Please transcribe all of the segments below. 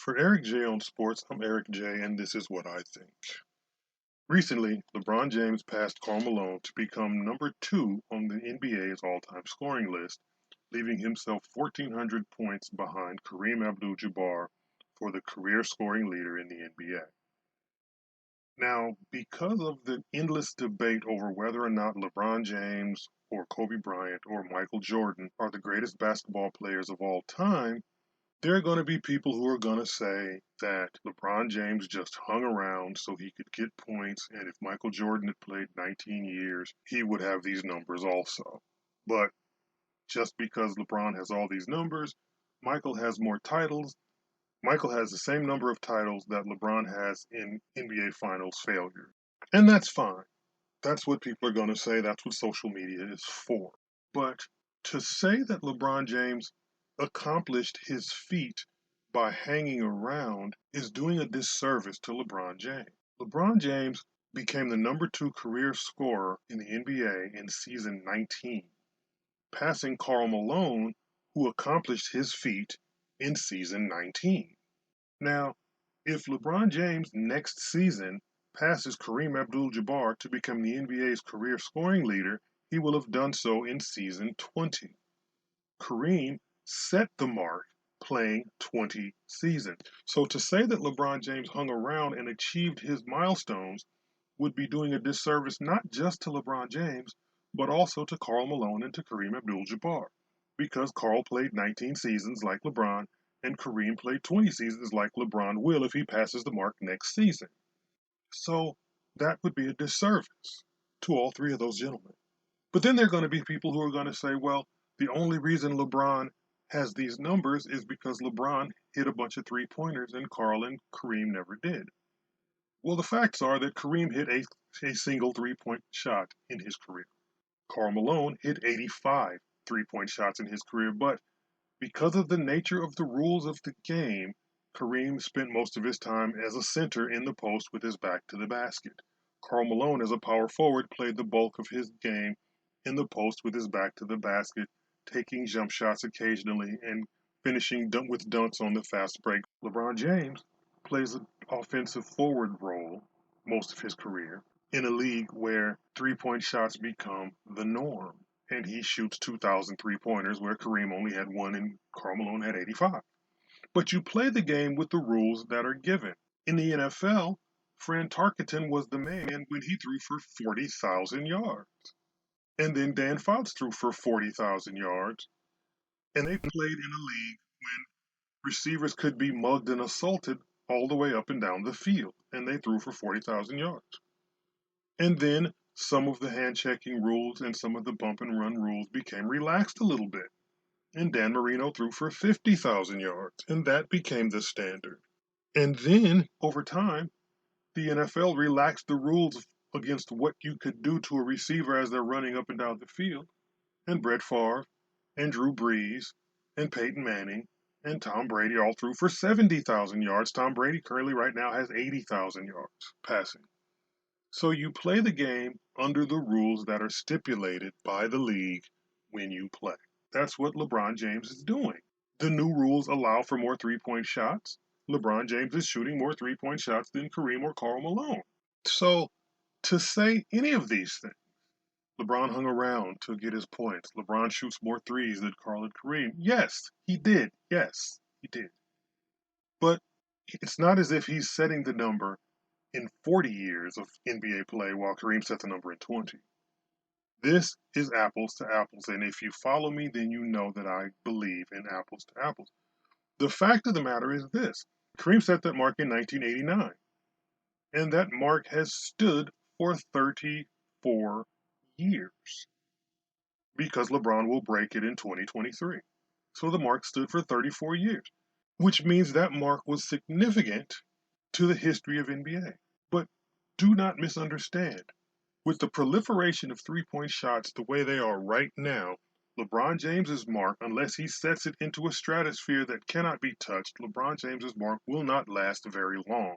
For Eric J on Sports, I'm Eric J, and this is what I think. Recently, LeBron James passed Karl Malone to become number two on the NBA's all-time scoring list, leaving himself 1,400 points behind Kareem Abdul-Jabbar for the career scoring leader in the NBA. Now, because of the endless debate over whether or not LeBron James or Kobe Bryant or Michael Jordan are the greatest basketball players of all time, there are going to be people who are going to say that LeBron James just hung around so he could get points, and if Michael Jordan had played 19 years, he would have these numbers also. But just because LeBron has all these numbers, Michael has more titles. Michael has the same number of titles that LeBron has in NBA Finals failure. And that's fine. That's what people are going to say. That's what social media is for. But to say that LeBron James accomplished his feat by hanging around is doing a disservice to LeBron James. LeBron James became the number two career scorer in the NBA in season 19, passing Karl Malone, who accomplished his feat in season 19. Now, if LeBron James next season passes Kareem Abdul-Jabbar to become the NBA's career scoring leader, he will have done so in season 20. Kareem set the mark playing 20 seasons. So to say that LeBron James hung around and achieved his milestones would be doing a disservice not just to LeBron James, but also to Karl Malone and to Kareem Abdul-Jabbar, because Karl played 19 seasons like LeBron, and Kareem played 20 seasons like LeBron will if he passes the mark next season. So that would be a disservice to all three of those gentlemen. But then there are going to be people who are going to say, well, the only reason LeBron has these numbers is because LeBron hit a bunch of three-pointers and Karl and Kareem never did. Well, the facts are that Kareem hit a single three-point shot in his career. Karl Malone hit 85 three-point shots in his career, but because of the nature of the rules of the game, Kareem spent most of his time as a center in the post with his back to the basket. Karl Malone, as a power forward, played the bulk of his game in the post with his back to the basket, taking jump shots occasionally and finishing with dunks on the fast break. LeBron James plays an offensive forward role most of his career in a league where three-point shots become the norm. And he shoots 2,000 three-pointers where Kareem only had one and Karl Malone had 85. But you play the game with the rules that are given. In the NFL, Fran Tarkenton was the man when he threw for 40,000 yards. And then Dan Fouts threw for 40,000 yards. And they played in a league when receivers could be mugged and assaulted all the way up and down the field. And they threw for 40,000 yards. And then some of the hand-checking rules and some of the bump-and-run rules became relaxed a little bit. And Dan Marino threw for 50,000 yards, and that became the standard. And then, over time, the NFL relaxed the rules against what you could do to a receiver as they're running up and down the field. And Brett Favre, and Drew Brees, and Peyton Manning, and Tom Brady all threw for 70,000 yards. Tom Brady currently right now has 80,000 yards passing. So you play the game under the rules that are stipulated by the league when you play. That's what LeBron James is doing. The new rules allow for more three-point shots. LeBron James is shooting more three-point shots than Kareem or Karl Malone. So to say any of these things, LeBron hung around to get his points. LeBron shoots more threes than Karl and Kareem. Yes, he did. Yes, he did. But it's not as if he's setting the number in 40 years of NBA play while Kareem set the number in 20. This is apples to apples, and if you follow me, then you know that I believe in apples to apples. The fact of the matter is this. Kareem set that mark in 1989, and that mark has stood for 34 years because LeBron will break it in 2023. So the mark stood for 34 years, which means that mark was significant to the history of NBA. But do not misunderstand. With the proliferation of three-point shots the way they are right now, LeBron James's mark, unless he sets it into a stratosphere that cannot be touched, LeBron James's mark will not last very long.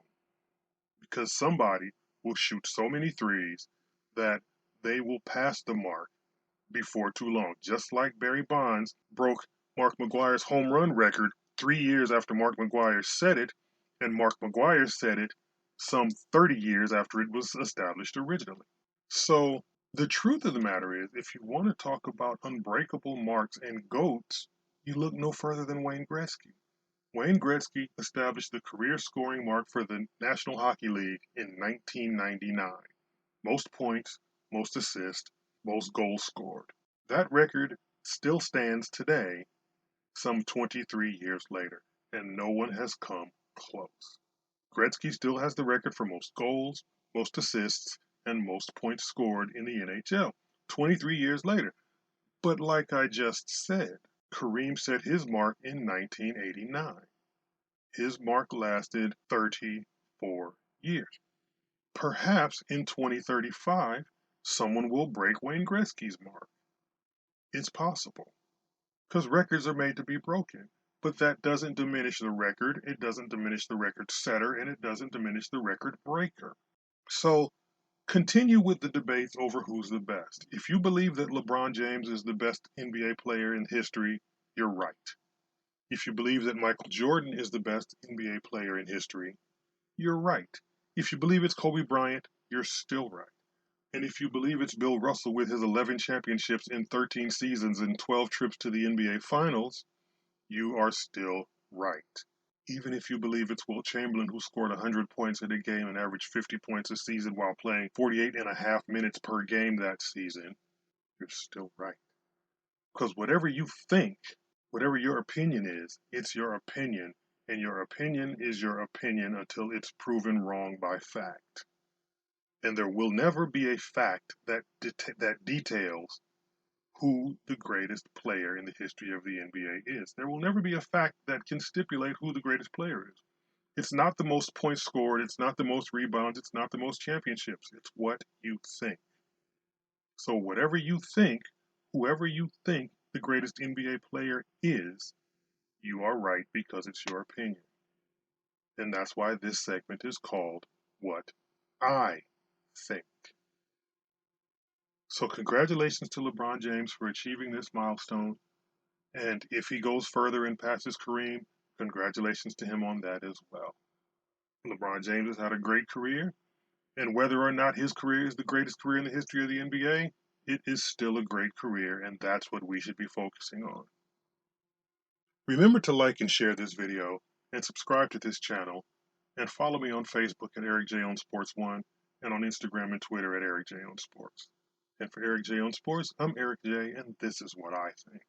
Because somebody will shoot so many threes that they will pass the mark before too long. Just like Barry Bonds broke Mark McGwire's home run record 3 years after Mark McGwire said it, and Mark McGwire said it some 30 years after it was established originally. So, the truth of the matter is, if you want to talk about unbreakable marks and GOATs, you look no further than Wayne Gretzky. Wayne Gretzky established the career scoring mark for the National Hockey League in 1999. Most points, most assists, most goals scored. That record still stands today, some 23 years later, and no one has come close. Gretzky still has the record for most goals, most assists, and most points scored in the NHL, 23 years later. But like I just said, Kareem set his mark in 1989. His mark lasted 34 years. Perhaps in 2035, someone will break Wayne Gretzky's mark. It's possible, because records are made to be broken. But that doesn't diminish the record, it doesn't diminish the record setter, and it doesn't diminish the record breaker. So continue with the debates over who's the best. If you believe that LeBron James is the best NBA player in history, you're right. If you believe that Michael Jordan is the best NBA player in history, you're right. If you believe it's Kobe Bryant, you're still right. And if you believe it's Bill Russell with his 11 championships in 13 seasons and 12 trips to the NBA Finals, you are still right. Even if you believe it's Wilt Chamberlain who scored 100 points in a game and averaged 50 points a season while playing 48 and a half minutes per game that season, you're still right. Because whatever you think, whatever your opinion is, it's your opinion, and your opinion is your opinion until it's proven wrong by fact. And there will never be a fact that details who the greatest player in the history of the NBA is. There will never be a fact that can stipulate who the greatest player is. It's not the most points scored, it's not the most rebounds, it's not the most championships. It's what you think. So whatever you think, whoever you think the greatest NBA player is, you are right because it's your opinion. And that's why this segment is called What I Think. So congratulations to LeBron James for achieving this milestone. And if he goes further and passes Kareem, congratulations to him on that as well. LeBron James has had a great career, and whether or not his career is the greatest career in the history of the NBA, it is still a great career, and that's what we should be focusing on. Remember to like and share this video, and subscribe to this channel, and follow me on Facebook at Eric J on Sports 1, and on Instagram and Twitter at Eric J on Sports. And for Eric J on Sports, I'm Eric J, and this is what I think.